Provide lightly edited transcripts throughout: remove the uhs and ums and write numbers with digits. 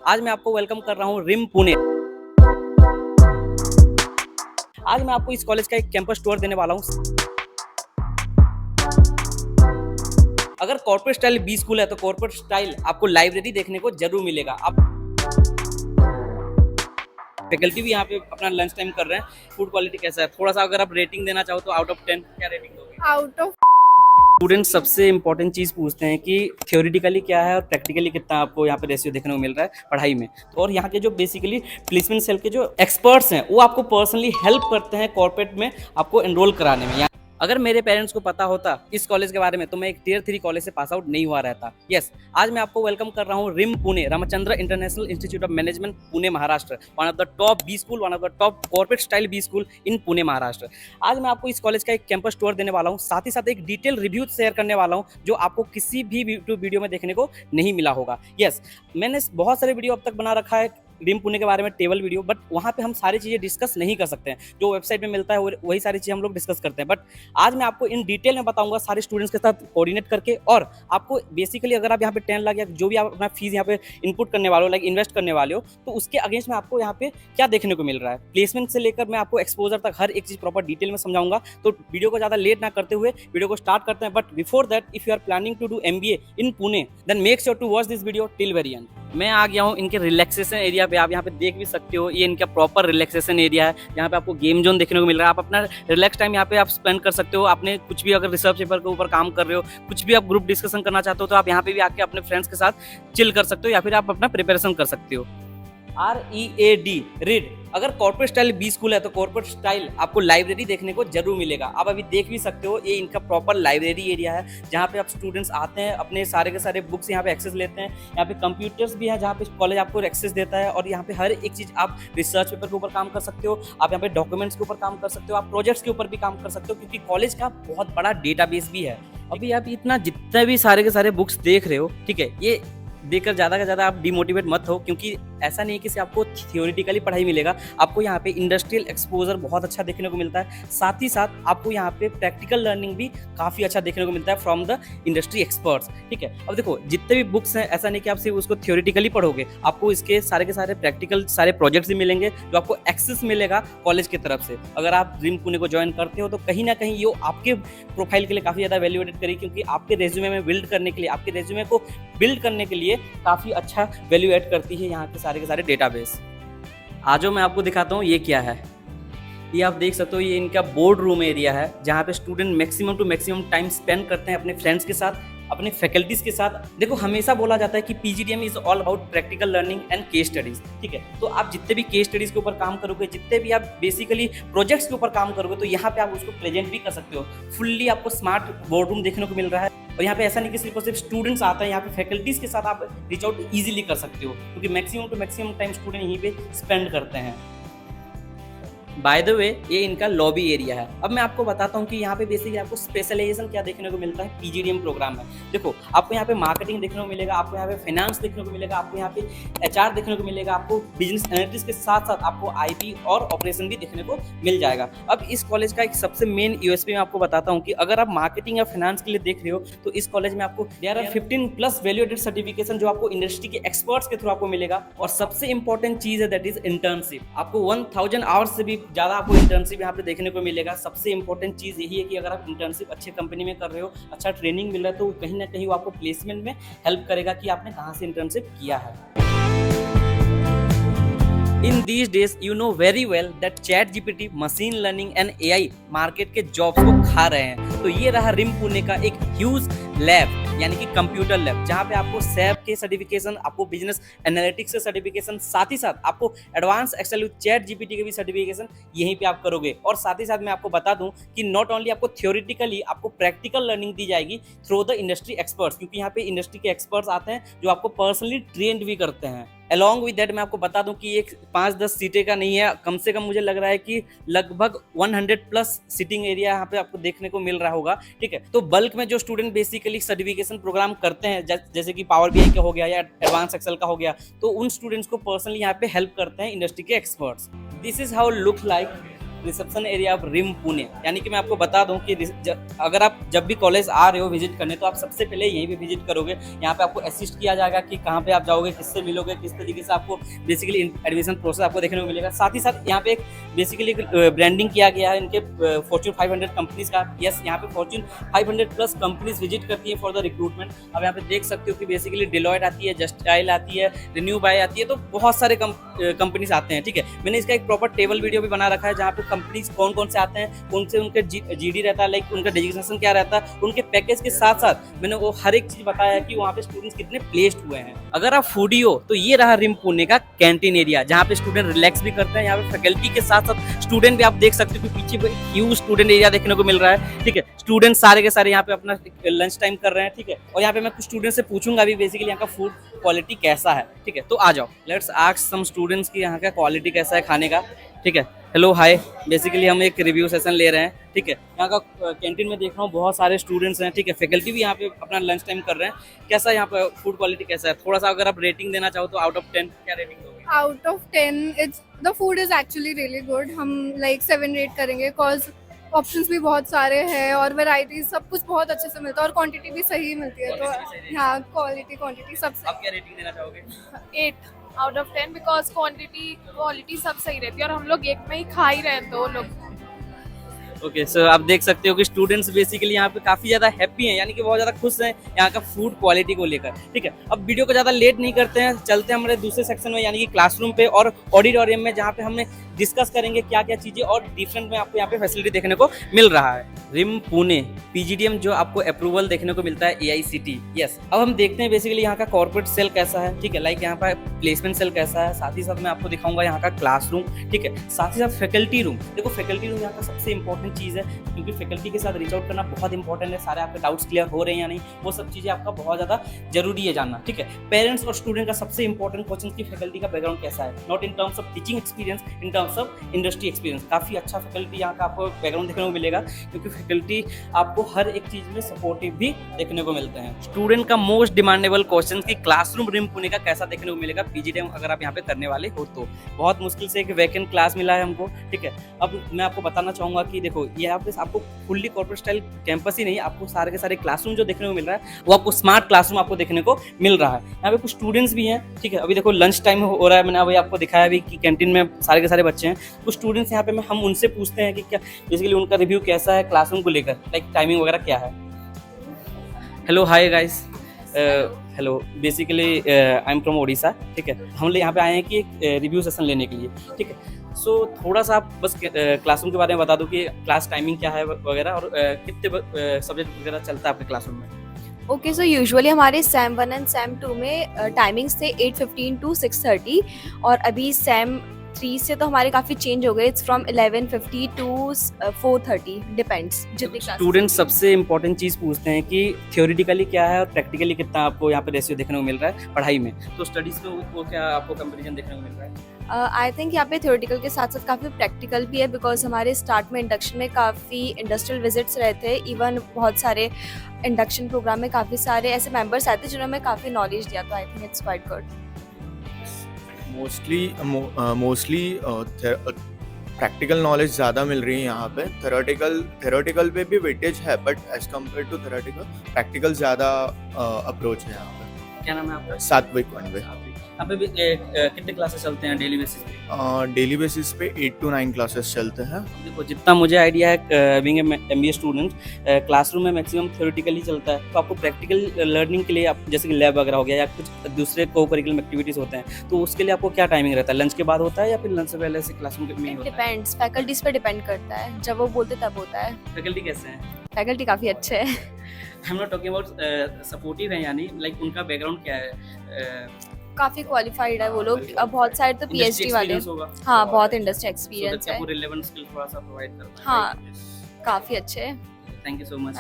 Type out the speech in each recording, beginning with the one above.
आज मैं आपको वेलकम कर रहा हूँ रिम पुणे। आज मैं आपको इस कॉलेज का एक कैंपस टूर देने वाला हूँ। अगर कॉर्पोरेट स्टाइल बी स्कूल है तो कॉर्पोरेट स्टाइल आपको लाइब्रेरी देखने को जरूर मिलेगा। आप फैकल्टी भी यहाँ पे अपना लंच टाइम कर रहे हैं। फूड क्वालिटी कैसा है, थोड़ा सा अगर आप रेटिंग देना चाहो तो आउट ऑफ 10 क्या रेटिंग दोगे? आउट ऑफ स्टूडेंट्स सबसे इंपॉर्टेंट चीज़ पूछते हैं कि थ्योरेटिकली क्या है और प्रैक्टिकली कितना आपको यहाँ पे रेशियो देखने को मिल रहा है पढ़ाई में। तो और यहाँ के जो बेसिकली प्लेसमेंट सेल के जो एक्सपर्ट्स हैं वो आपको पर्सनली हेल्प करते हैं कॉर्पोरेट में आपको एनरोल कराने में। अगर मेरे पेरेंट्स को पता होता इस कॉलेज के बारे में तो मैं एक टियर 3 कॉलेज से पास आउट नहीं हुआ रहता। यस, आज मैं आपको वेलकम कर रहा हूँ RIM Pune, Ramchandra international institute of management, Pune Maharashtra. One of the top B school, one of the top corporate style B school in Pune Maharashtra. आज मैं आपको इस कॉलेज का एक कैंपस टूर देने वाला हूँ, साथ ही साथ एक डिटेल रिव्यू शेयर करने वाला हूँ जो आपको किसी भी यूट्यूब वीडियो में देखने को नहीं मिला होगा। यस, मैंने बहुत सारे वीडियो अब तक बना रखा है रिम पुणे के बारे में, टेबल वीडियो, बट वहाँ पे हम सारी चीज़ें डिस्कस नहीं कर सकते हैं। जो वेबसाइट में मिलता है वही सारी चीज़ें हम लोग डिस्कस करते हैं। बट आज मैं आपको इन डिटेल में बताऊंगा सारे स्टूडेंट्स के साथ कोऑर्डिनेट करके। और आपको बेसिकली अगर आप यहाँ पे 10 लाख या जो भी आप अपना फीस यहाँ पे इनपुट करने वाले हो, लाइक इन्वेस्ट करने वाले हो, तो उसके अगेंस्ट में आपको यहाँ पे क्या देखने को मिल रहा है, प्लेसमेंट से लेकर मैं आपको एक्सपोजर तक हर एक चीज़ प्रॉपर डिटेल में समझाऊंगा। तो वीडियो को ज़्यादा लेट ना करते हुए वीडियो को स्टार्ट करते हैं। But before that, if you are planning to do MBA in Pune, then make sure to watch this video till very end. मैं आ गया हूँ इनके रिलैक्सेशन एरिया पे। आप यहाँ पे देख भी सकते हो, ये इनका प्रॉपर रिलैक्सेशन एरिया है। यहाँ पे आपको गेम जोन देखने को मिल रहा है। आप अपना रिलैक्स टाइम यहाँ पे आप स्पेंड कर सकते हो। आपने कुछ भी अगर रिसर्च पेपर के ऊपर काम कर रहे हो, कुछ भी आप ग्रुप डिस्कशन करना चाहते हो, तो आप यहाँ पे भी आके अपने फ्रेंड्स के साथ चिल कर सकते हो या फिर आप अपना प्रिपरेशन कर सकते हो। READ, read. अगर कॉर्पोरेट स्टाइल बी स्कूल है तो कॉर्पोरेट स्टाइल आपको लाइब्रेरी देखने को जरूर मिलेगा। आप अभी देख भी सकते हो, ये इनका प्रॉपर लाइब्रेरी एरिया है जहाँ पे आप स्टूडेंट्स आते हैं, अपने सारे के सारे बुक्स यहाँ पे एक्सेस लेते हैं। यहाँ पे कंप्यूटर्स भी है जहाँ पे कॉलेज आपको एक्सेस देता है। और यहाँ पे हर एक चीज़, आप रिसर्च पेपर के ऊपर काम कर सकते हो, आप यहाँ पे डॉक्यूमेंट्स के ऊपर काम कर सकते हो, आप प्रोजेक्ट्स के ऊपर भी काम कर सकते हो, क्योंकि कॉलेज का बहुत बड़ा डेटाबेस भी है। अभी आप इतना जितने भी सारे के सारे बुक्स देख रहे हो, ठीक है, ये देखकर ज़्यादा से ज़्यादा आप डिमोटिवेट मत हो, क्योंकि ऐसा नहीं है कि सिर्फ आपको थियोरेटिकली पढ़ाई मिलेगा। आपको यहाँ पे इंडस्ट्रियल एक्सपोजर बहुत अच्छा देखने को मिलता है। साथ ही साथ आपको यहाँ पे प्रैक्टिकल लर्निंग भी काफ़ी अच्छा देखने को मिलता है फ्रॉम द इंडस्ट्री एक्सपर्ट्स। ठीक है, अब देखो जितने भी बुक्स हैं, ऐसा नहीं कि आप सिर्फ उसको थियोरेटिकली पढ़ोगे, आपको इसके सारे के सारे प्रैक्टिकल सारे प्रोजेक्ट्स भी मिलेंगे जो आपको एक्सेस मिलेगा कॉलेज की तरफ से। अगर आप रिम पुणे को ज्वाइन करते हो तो कहीं ना कहीं ये आपके प्रोफाइल के लिए काफ़ी ज़्यादा वैल्यूएटेड करेगी, क्योंकि आपके रेज्यूमे में बिल्ड करने के लिए, आपके रेज्यूमे को बिल्ड करने के लिए काफ़ी अच्छा वैल्यू ऐड करती है यहाँ के सारे डेटाबेस। आज मैं आपको दिखाता हूँ ये क्या है। ये आप देख सकते हो, ये इनका बोर्ड रूम एरिया है जहाँ पे student maximum to maximum time spend करते हैं अपने फ्रेंड्स के साथ, अपने फैकल्टीज के साथ। देखो, हमेशा बोला जाता है कि PGDM is all about practical learning and case studies. ठीक है, तो आप जितने भी केस स्टडीज के ऊपर काम करोगे, जितने भी आप बेसिकली प्रोजेक्ट्स के ऊपर काम करोगे, तो यहाँ पे आप उसको प्रेजेंट भी कर सकते हो। फुल्ली आपको स्मार्ट बोर्ड रूम देखने को मिल रहा है। और यहाँ पे ऐसा नहीं कि सिर्फ और सिर्फ स्टूडेंट्स आते हैं, यहाँ पे फैकल्टीज के साथ आप रीच आउट इजीली कर सकते हो, क्योंकि maximum to maximum time student यहीं पे स्पेंड करते हैं। बाय द वे, ये इनका लॉबी एरिया है। अब मैं आपको बताता हूँ कि यहाँ पे बेसिकली आपको स्पेशलाइजेशन क्या देखने को मिलता है PGDM प्रोग्राम में। देखो, आपको यहाँ पे मार्केटिंग देखने को मिलेगा, आपको यहाँ पे फाइनेंस देखने को मिलेगा, आपको यहाँ पे HR देखने को मिलेगा, आपको बिजनेस एनालिटिक्स के साथ साथ आपको IT और ऑपरेशन भी देखने को मिल जाएगा। अब इस कॉलेज का एक सबसे मेन USP मैं आपको बताता हूँ कि अगर आप मार्केटिंग या फाइनेंस के लिए देख रहे हो, तो इस कॉलेज में आपको देयर आर 15+ वैल्यूएटेड सर्टिफिकेशन जो आपको इंडस्ट्री के एक्सपर्ट्स के थ्रू आपको मिलेगा। और सबसे इंपॉर्टेंट चीज है दैट इज इंटर्नशिप। आपको 1000 आवर्स से भी ज़्यादा आपको इंटर्नशिप यहाँ पे देखने को मिलेगा। सबसे इंपॉर्टेंट चीज़ यही है कि अगर आप इंटर्नशिप अच्छे कंपनी में कर रहे हो, अच्छा ट्रेनिंग मिल रहा है, तो कहीं ना कहीं वो आपको प्लेसमेंट में हेल्प करेगा कि आपने कहाँ से इंटर्नशिप किया है। In these days, you know very well that ChatGPT, machine learning and AI market के जॉब्स को खा रहे हैं। तो ये रहा रिम पुणे का एक ह्यूज लैब, यानी कि कंप्यूटर लैब, जहाँ पे आपको SAP के सर्टिफिकेशन, आपको बिजनेस एनालिटिक्स के सर्टिफिकेशन, साथ ही साथ आपको एडवांस एक्सेल विद ChatGPT के भी सर्टिफिकेशन यहीं पे आप करोगे। और साथ ही साथ मैं आपको बता दूं कि नॉट ओनली आपको थ्योरेटिकली, आपको प्रैक्टिकल लर्निंग दी जाएगी थ्रू द इंडस्ट्री एक्सपर्ट्स, क्योंकि यहाँ पे इंडस्ट्री के एक्सपर्ट्स आते हैं जो आपको पर्सनली ट्रेंड भी करते हैं। अलॉन्ग विद दैट मैं आपको बता दूं कि एक 5-10 सीटें का नहीं है, कम से कम मुझे लग रहा है कि लगभग 100+ सीटिंग एरिया यहाँ पे आपको देखने को मिल रहा होगा। ठीक है, तो बल्क में जो स्टूडेंट बेसिकली सर्टिफिकेशन प्रोग्राम करते हैं, जैसे कि पावर BI का हो गया या एडवांस एक्सेल का हो गया, तो उन स्टूडेंट्स को पर्सनली यहाँ पे हेल्प करते हैं इंडस्ट्री के experts. This is how look like reception area of RIM Pune. यानी कि मैं आपको बता दूं कि अगर आप जब भी कॉलेज आ रहे हो विजिट करने तो आप सबसे पहले यहीं पे विजिट करोगे। यहाँ पे आपको असिस्ट किया जाएगा कि कहाँ पे आप जाओगे, किससे मिलोगे, किस तरीके से आपको बेसिकली एडमिशन प्रोसेस आपको देखने को मिलेगा। साथ ही साथ यहाँ पे एक बेसिकली ब्रांडिंग किया गया है इनके फॉर्च्यून 500 कंपनीज का। यस, यहाँ पे फॉर्च्यून 500 प्लस कंपनीज विजिट करती है फॉर द रिक्रूटमेंट। अब यहाँ पे देख सकते हो कि बेसिकली डिलॉयट आती है, जस्ट डायल आती है, रिन्यू बाय आती है, तो बहुत सारे कंपनीज आते हैं। ठीक है, मैंने इसका एक प्रॉपर टेबल वीडियो भी बना रखा है जहाँ पे कंपनीज कौन कौन से आते हैं, कौन से उनके जीडी रहता है, लाइक उनका डेजिग्नेशन क्या रहता है, उनके पैकेज के साथ साथ मैंने वो हर एक चीज बताया है कि वहाँ पे स्टूडेंट्स कितने प्लेस्ड हुए हैं। अगर आप फूडी हो तो ये रहा रिम पुणे का कैंटीन एरिया जहाँ पे स्टूडेंट रिलैक्स भी करते हैं। यहाँ पे फैकल्टी के साथ साथ स्टूडेंट भी आप देख सकते हो कि पीछे ह्यूज स्टूडेंट एरिया देखने को मिल रहा है। ठीक है, स्टूडेंट सारे के सारे यहाँ पे अपना लंच टाइम कर रहे हैं। ठीक है, और यहाँ पे मैं कुछ स्टूडेंट से पूछूंगा अभी बेसिकली यहाँ का फूड क्वालिटी कैसा है। ठीक है, तो आ जाओ, लेट्स आस्क सम स्टूडेंट्स की यहाँ का क्वालिटी कैसा है खाने का। ठीक है, हेलो हाय, बेसिकली हम एक रिव्यू सेशन ले रहे हैं। ठीक है, यहाँ का कैंटीन में देख रहा हूँ बहुत सारे स्टूडेंट्स हैं। ठीक है, फैकल्टी भी यहाँ पे अपना लंच टाइम कर रहे हैं। कैसा यहाँ पे फूड क्वालिटी कैसा है, थोड़ा सा अगर आप रेटिंग देना चाहो तो आउट ऑफ 10 क्या रेटिंग दोगे? Out of 10, it's the food is actually really good. हम like 7 रेट करेंगे cause ऑप्शंस भी बहुत सारे हैं और वैरायटी सब कुछ बहुत अच्छे से मिलता है और क्वांटिटी भी सही मिलती है। तो हाँ, क्वालिटी सब सही। आप क्या रेटिंग देना चाहोगे? 8 आउट ऑफ 10 बिकॉज क्वालिटी सब सही रहती है और हम लोग एक में ही खा ही रहे हैं 2 लोग। ओके, सो आप देख सकते हो कि स्टूडेंट्स बेसिकली यहाँ पे काफी ज्यादा हैप्पी हैं, यानी कि बहुत ज्यादा खुश हैं यहाँ का फूड क्वालिटी को लेकर। ठीक है, अब वीडियो को ज्यादा लेट नहीं करते हैं, चलते हैं हमारे दूसरे सेक्शन में यानी कि क्लासरूम पे और ऑडिटोरियम में, जहाँ पे हमने डिस्कस करेंगे क्या क्या चीजें और डिफरेंट में आपको यहाँ पे फैसिलिटी देखने को मिल रहा है। रिम पुणे पीजीडीएम जो आपको अप्रूवल देखने को मिलता है AICTE। यस, अब हम देखते हैं बेसिकली यहाँ का कॉर्पोरेट सेल कैसा है। ठीक है, लाइक यहाँ पर प्लेसमेंट सेल कैसा है, साथ ही साथ मैं आपको दिखाऊंगा यहाँ का क्लासरूम। ठीक है, साथ ही साथ फैकल्टी रूम। देखो, फैकल्टी रूम यहाँ का सबसे इंपॉर्टेंट चीज है क्योंकि फैकल्टी के साथ रीच आउट करना बहुत इंपॉर्टेंट है। सारे आपके डाउट्स क्लियर हो रहे हैं या नहीं, वो सब चीजें आपका बहुत ज्यादा जरूरी है जानना। ठीक है, पेरेंट्स और स्टूडेंट का सबसे इंपॉर्टेंट क्वेश्चन की फैकल्टी का बैकग्राउंड कैसा है, not in terms of teaching experience, in terms of industry experience. काफी अच्छा फैकल्टी यहाँ का आपको बैकग्राउंड देखने को मिलेगा क्योंकि फैकल्टी आपको हर एक चीज में सपोर्टिव भी देखने को मिलते हैं। स्टूडेंट का मोस्ट डिमांडेबल क्वेश्चन की क्लासरूम रिम पुणे का कैसा देखने को मिलेगा पीजीडीएम अगर आप यहाँ पे करने वाले हो तो। बहुत मुश्किल से एक वैकेंट क्लास मिला है हमको। ठीक है, अब मैं आपको बताना चाहूंगा कि देखो यहाँ पे आपको फुल्ली कॉर्पोरेट स्टाइल कैंपस ही नहीं, आपको सारे के सारे क्लासरूम जो देखने को मिल रहा है वो आपको स्मार्ट क्लासरूम आपको देखने को मिल रहा है। यहाँ पे कुछ स्टूडेंट्स भी हैं। ठीक है, अभी देखो लंच टाइम हो रहा है, मैंने अभी आपको दिखाया भी कि कैंटीन में सारे के सारे बच्चे हैं। कुछ स्टूडेंट्स यहाँ पे हम उनसे पूछते हैं कि क्या बेसिकली उनका रिव्यू कैसा है क्लासरूम को लेकर, लाइक टाइमिंग वगैरह क्या है। Hello hi guys, hello, basically I am from Odisha. ठीक है, हम यहाँ पे आए हैं कि एक रिव्यू सेशन लेने के लिए। ठीक है, सो थोड़ा सा आप बस क्लासरूम के बारे में बता दो कि क्लास टाइमिंग क्या है वगैरह और कितने सब्जेक्ट वगैरह चलता है आपके क्लासरूम में। ओके, सो यूजुअली हमारे SAM 1 एंड SAM 2 में टाइमिंग्स थे 8:15 to 6:30 और अभी SAM 3 से तो हमारे काफ़ी चेंज हो गए। इट्स फ्रॉम 11:50 to 4:30, डिपेंड्स जितनी क्लास। स्टूडेंट सबसे इंपॉर्टेंट चीज़ पूछते हैं कि थ्योरेटिकली क्या है और प्रैक्टिकली कितना आपको यहाँ पे रेशियो देखने को मिल रहा है पढ़ाई में, तो स्टडीज़ में वो क्या आपको कंपैरिजन देखने को मिल रहा है? आई थिंक यहाँ पे थ्योरेटिकल के साथ साथ काफ़ी प्रैक्टिकल भी है बिकॉज हमारे स्टार्ट में इंडक्शन में काफ़ी इंडस्ट्रियल विजिट्स रहते हैं। इवन बहुत सारे इंडक्शन प्रोग्राम में काफ़ी सारे ऐसे मेंबर्स आते हैं जिन्होंने हमें काफ़ी नॉलेज दिया, तो I think it's quite good. Mostly practical knowledge ज़्यादा मिल रही है यहाँ पे। थेरोटिकल पे भी वेटेज है but as compare to theoretical practical ज़्यादा अप्रोच है यहाँ पे। क्या नाम है आपका? सात्विक वनवे। यहाँ पे भी कितने क्लासेस चलते हैं डेली बेसिस पे? डेली बेसिस पे 8 to 9 क्लासेस चलते हैं। देखो, जितना मुझे आइडिया है बीइंग MBA स्टूडेंट, क्लासरूम में मैक्सिमम थ्योरेटिकली चलता है, तो आपको प्रैक्टिकल लर्निंग के लिए आप जैसे कि लैब वगैरह हो गया या कुछ दूसरे को करिकुलम एक्टिविटीज़ होते हैं, तो उसके लिए आपको क्या टाइमिंग रहता है? लंच के बाद होता है या फिर लंच से पहले से क्लासरूम में होता है? डिपेंड्स, फैकल्टीज पे डिपेंड करता है, जब वो बोलते तब होता है। फैकल्टी कैसे हैं? फैकल्टी काफ़ी अच्छे हैं। हम नॉट टॉकिंग अबाउट सपोर्टिव है, यानी लाइक उनका बैकग्राउंड क्या है? काफ़ी क्वालिफाइड है वो लोग। अब बहुत सारे तो PhD वाले, हाँ, बहुत इंडस्ट्री एक्सपीरियंस है। रिलेवेंट स्किल थोड़ा सा प्रोवाइड करता है। हाँ, काफ़ी अच्छे हैं। Thank you so much.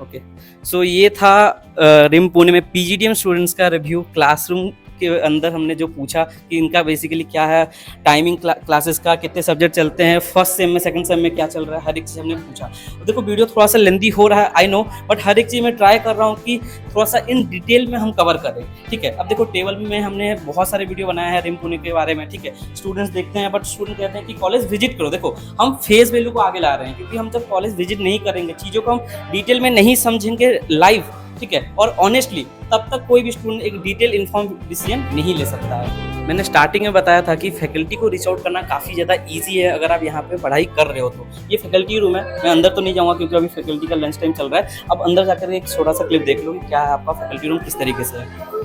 Okay, so ये था रिम पुणे में पीजीडीएम स्टूडेंट्स का रिव्यू क्लासरूम के अंदर हमने जो पूछा कि इनका बेसिकली क्या है टाइमिंग क्लासेस का, कितने सब्जेक्ट चलते हैं, फर्स्ट सेम में सेकंड सेम में क्या चल रहा है, हर एक चीज़ हमने पूछा। देखो वीडियो थोड़ा सा लेंदी हो रहा है आई नो, बट हर एक चीज़ मैं ट्राई कर रहा हूँ कि थोड़ा सा इन डिटेल में हम कवर करें, ठीक है। अब देखो टेबल में हमने बहुत सारे वीडियो बनाया है रिम पुणे के बारे में, ठीक है। स्टूडेंट्स देखते हैं बट स्टूडेंट कहते हैं कि कॉलेज विजिट करो। देखो हम फेस वैल्यू को आगे ला रहे हैं, क्योंकि हम जब कॉलेज विजिट नहीं करेंगे, चीज़ों को हम डिटेल में नहीं समझेंगे लाइव, ठीक है, और ऑनेस्टली, तब तक कोई भी स्टूडेंट एक डिटेल इन्फॉर्म डिसीजन नहीं ले सकता है। मैंने स्टार्टिंग में बताया था कि फैकल्टी को रीच आउट करना काफ़ी ज़्यादा इजी है अगर आप यहाँ पे पढ़ाई कर रहे हो तो। ये फैकल्टी रूम है, मैं अंदर तो नहीं जाऊँगा क्योंकि अभी फैकल्टी का लंच टाइम चल रहा है। अब अंदर जाकर एक छोटा सा क्लिप देख लो कि क्या है आपका फैकल्टी रूम किस तरीके से है।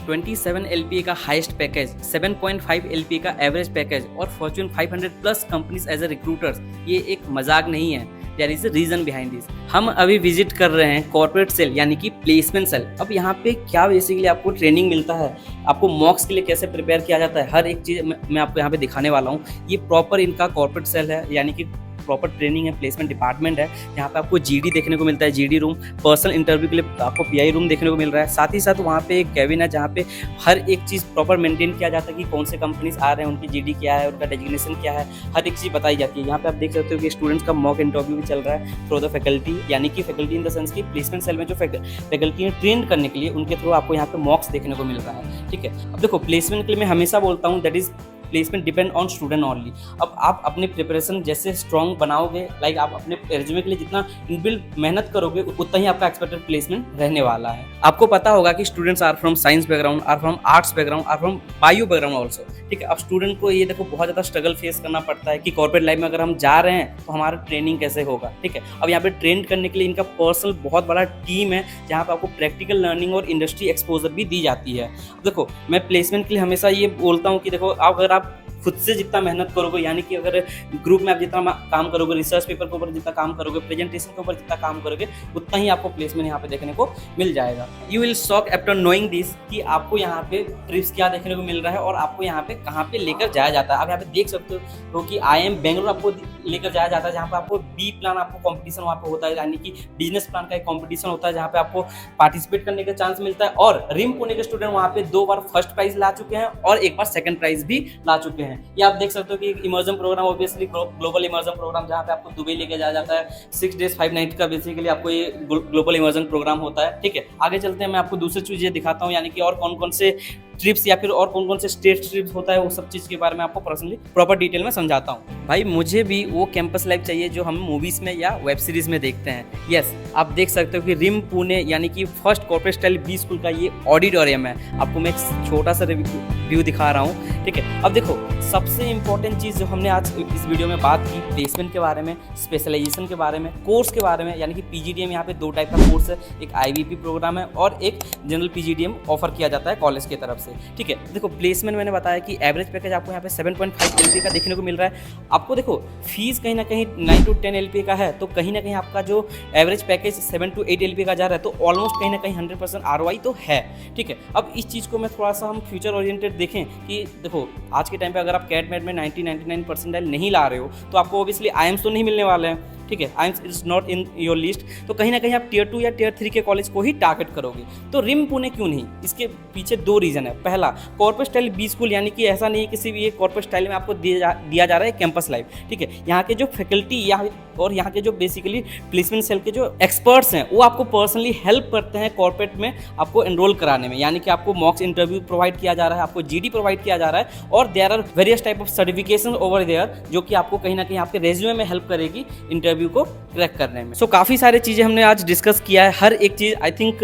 $27 LPA का हाईएस्ट पैकेज, 7.5 LPA का एवरेज पैकेज और fortune 500 plus companies as a recruiters, ये एक मजाक नहीं है। There is a reason behind this. हम अभी विजिट कर रहे हैं कॉर्पोरेट सेल यानी कि प्लेसमेंट सेल। अब यहाँ पे क्या बेसिकली आपको ट्रेनिंग मिलता है, आपको मॉक्स के लिए कैसे प्रिपेयर किया जाता है, हर एक चीज़ मैं आपको यहाँ पे दिखाने वाला हूँ। ये प्रॉपर इनका कॉर्पोरेट सेल है, यानी कि प्रॉपर ट्रेनिंग है, प्लेसमेंट डिपार्टमेंट है। यहाँ पे आपको जीडी देखने को मिलता है, जीडी रूम, पर्सनल इंटरव्यू के लिए आपको पीआई रूम देखने को मिल रहा है। साथ ही साथ वहाँ पे एक कैबिन है जहाँ पे हर एक चीज़ प्रॉपर मेंटेन किया जाता है कि कौन से कंपनीज आ रहे हैं, उनकी जीडी क्या है, उनका डेजिग्नेशन क्या है, हर एक चीज़ बताई जाती है। यहाँ पे आप देख सकते हो कि स्टूडेंट्स का मॉक इंटरव्यू भी चल रहा है थ्रू द फैकल्टी, यानी कि फैकल्टी इन द सेंस की प्लेसमेंट सेल में जो फैकल्टी है ट्रेन करने के लिए, उनके थ्रू आपको यहाँ पे मॉक्स देखने को मिल रहा है, ठीक है। अब देखो प्लेसमेंट के लिए मैं हमेशा बोलता हूँ that is placement depend on student only. अब आप अपनी प्रिपरेशन जैसे स्ट्रॉन्ग बनाओगे, लाइक आप अपने रिज्यूमे के लिए जितना इनबिल्ट मेहनत करोगे, उतना ही आपका एक्सपेक्टेड प्लेसमेंट रहने वाला है। आपको पता होगा कि students are from science background, are from arts background, are from bio background also, ठीक है। अब स्टूडेंट को ये देखो बहुत ज़्यादा स्ट्रगल फेस करना पड़ता है कि कॉर्पोरेट लाइफ में अगर हम जा रहे हैं तो हमारा ट्रेनिंग कैसे होगा, ठीक है। अब यहाँ पे ट्रेन करने के लिए इनका पर्सनल बहुत बड़ा टीम है जहाँ पे आपको प्रैक्टिकल लर्निंग और इंडस्ट्री एक्सपोजर भी दी जाती है। देखो मैं प्लेसमेंट के लिए हमेशा ये बोलता हूँ कि देखो अगर आप खुद से जितना मेहनत करोगे, यानी कि अगर ग्रुप में आप जितना काम करोगे, रिसर्च पेपर के ऊपर जितना काम करोगे, प्रेजेंटेशन के ऊपर जितना काम करोगे, उतना ही आपको प्लेसमेंट यहाँ पे देखने को मिल जाएगा। You will shock after knowing this कि आपको यहाँ पे ट्रिप्स क्या देखने को मिल रहा है और आपको यहाँ पे कहाँ पे लेकर जाया जाता है। आप यहाँ पे देख सकते हो कि IIM बेंगलोर आपको लेकर जाया जाता है, जहाँ पे आपको बी प्लान आपको कॉम्पिटिशन वहाँ पे होता है, यानी कि बिजनेस प्लान का एक कॉम्पिटिशन होता है जहाँ पे आपको पार्टिसिपेट करने का चांस मिलता है। और रिम पुणे के स्टूडेंट वहाँ पे 2 बार फर्स्ट प्राइज ला चुके हैं और 1 बार सेकंड प्राइज भी ला चुके हैं। ये आप देख सकते हो कि immersion program, obviously global immersion program, जहाँ पे आपको दुबई लेके जाया जाता है। 6 days 5 nights का बेसिकली आपको ये ग्लोबल इमर्जन प्रोग्राम होता है, ठीक है। आगे चलते हैं, मैं आपको दूसरी चीज़ें दिखाता हूँ, यानी कि और कौन कौन से ट्रिप्स या फिर और कौन कौन से स्टेट ट्रिप्स होता है, वो सब चीज़ के बारे में आपको पर्सनली प्रॉपर डिटेल में समझाता हूँ। भाई मुझे भी वो कैंपस लाइफ चाहिए जो हम मूवीज़ में या वेब सीरीज़ में देखते हैं। यस, आप देख सकते हो कि रिम पुणे यानी कि first corporate style B school का ये ऑडिटोरियम है। आपको मैं एक छोटा सा व्यू दिखा रहा हूँ, ठीक है। अब देखो सबसे इंपॉर्टेंट चीज़ जो हमने आज इस वीडियो में बात की, प्लेसमेंट के बारे में, स्पेशलाइजेशन के बारे में, कोर्स के बारे में, यानी कि PGDM यहाँ पे 2 टाइप का कोर्स है, एक IVP प्रोग्राम है और एक जनरल PGDM ऑफर किया जाता है कॉलेज की तरफ से, ठीक है। देखो प्लेसमेंट मैंने बताया कि एवरेज पैकेज आपको यहाँ पे 7.5 LPA का देखने को मिल रहा है। आपको देखो फीस कहीं ना कहीं 9 to 10 LPA का है, तो कहीं ना कहीं आपका जो एवरेज पैकेज 7 to 8 LPA का जा रहा है, तो ऑलमोस्ट कहीं ना कहीं 100% ROI तो है, ठीक है। अब इस चीज़ को मैं थोड़ा सा हम फ्यूचर ओरिएंटेड देखें कि देखो आज के टाइम पे अगर आप कैट मैट में 99 परसेंटाइल नहीं ला रहे हो तो आपको ऑब्वियसली IIMs तो नहीं मिलने वाले हैं, ठीक है। IIMs is not in your list, तो कहीं ना कहीं आप Tier 2 या Tier 3 के कॉलेज को ही टारगेट करोगे। तो रिम पुणे क्यों नहीं, इसके पीछे 2 रीज़न है। पहला, कॉर्पोरेट स्टाइल बी स्कूल, यानी कि ऐसा नहीं है किसी भी एक कॉर्पोरेट स्टाइल में आपको दिया जा रहा है कैंपस लाइफ, ठीक है। यहाँ के जो फैकल्टी और यहाँ के जो बेसिकली प्लेसमेंट सेल के जो एक्सपर्ट्स हैं वो आपको पर्सनली हेल्प करते हैं कॉर्पोरेट में आपको एनरोल कराने में, यानी कि आपको मॉक्स इंटरव्यू प्रोवाइड किया जा रहा है, आपको GD प्रोवाइड किया जा रहा है और there are various type of certification over there जो कि आपको कहीं ना कहीं आपके रेज्यूमे में हेल्प करेगी इंटरव्यू को क्रैक करने में। सो काफ़ी सारी चीज़ें हमने आज डिस्कस किया है। हर एक चीज़ आई थिंक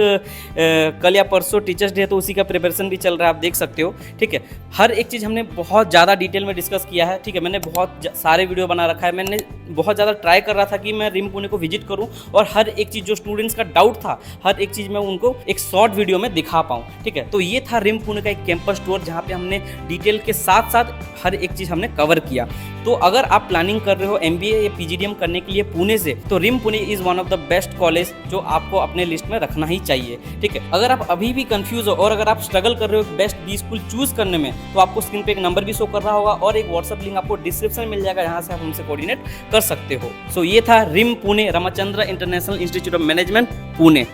कल या परसों टीचर्स डे है तो उसी का प्रिपरेशन भी चल रहा है, आप देख सकते हो, ठीक है। हर एक चीज़ हमने बहुत ज़्यादा डिटेल में डिस्कस किया है, ठीक है। मैंने बहुत सारे वीडियो बना रखा है, मैंने बहुत ज़्यादा ट्राई कर रहा था कि मैं रिम पुणे को विजिट करूं और हर एक चीज़ जो स्टूडेंट्स का डाउट था, हर एक चीज़ मैं उनको एक शॉर्ट वीडियो में दिखा पाऊं, ठीक है। तो ये था रिम पुणे का एक कैंपस टूर जहाँ पे हमने डिटेल के साथ साथ हर एक चीज़ हमने कवर किया। तो अगर आप प्लानिंग कर रहे हो MBA या PGDM करने के लिए है पुणे से, तो RIM Pune is one of the best college जो आपको अपने लिस्ट में रखना ही चाहिए। ठीक है, अगर आप अभी भी कंफ्यूज हो और अगर आप स्ट्रगल कर रहे हो बेस्ट बी स्कूल चूज करने में, तो आपको स्क्रीन पे एक नंबर भी शो कर रहा होगा और एक व्हाट्सअप लिंक आपको डिस्क्रिप्शन में मिल जाएगा, यहाँ से आप हमसे कोऑर्डिनेट कर सकते हो। सो ये था rim Pune, Ramchandra international institute of management Pune.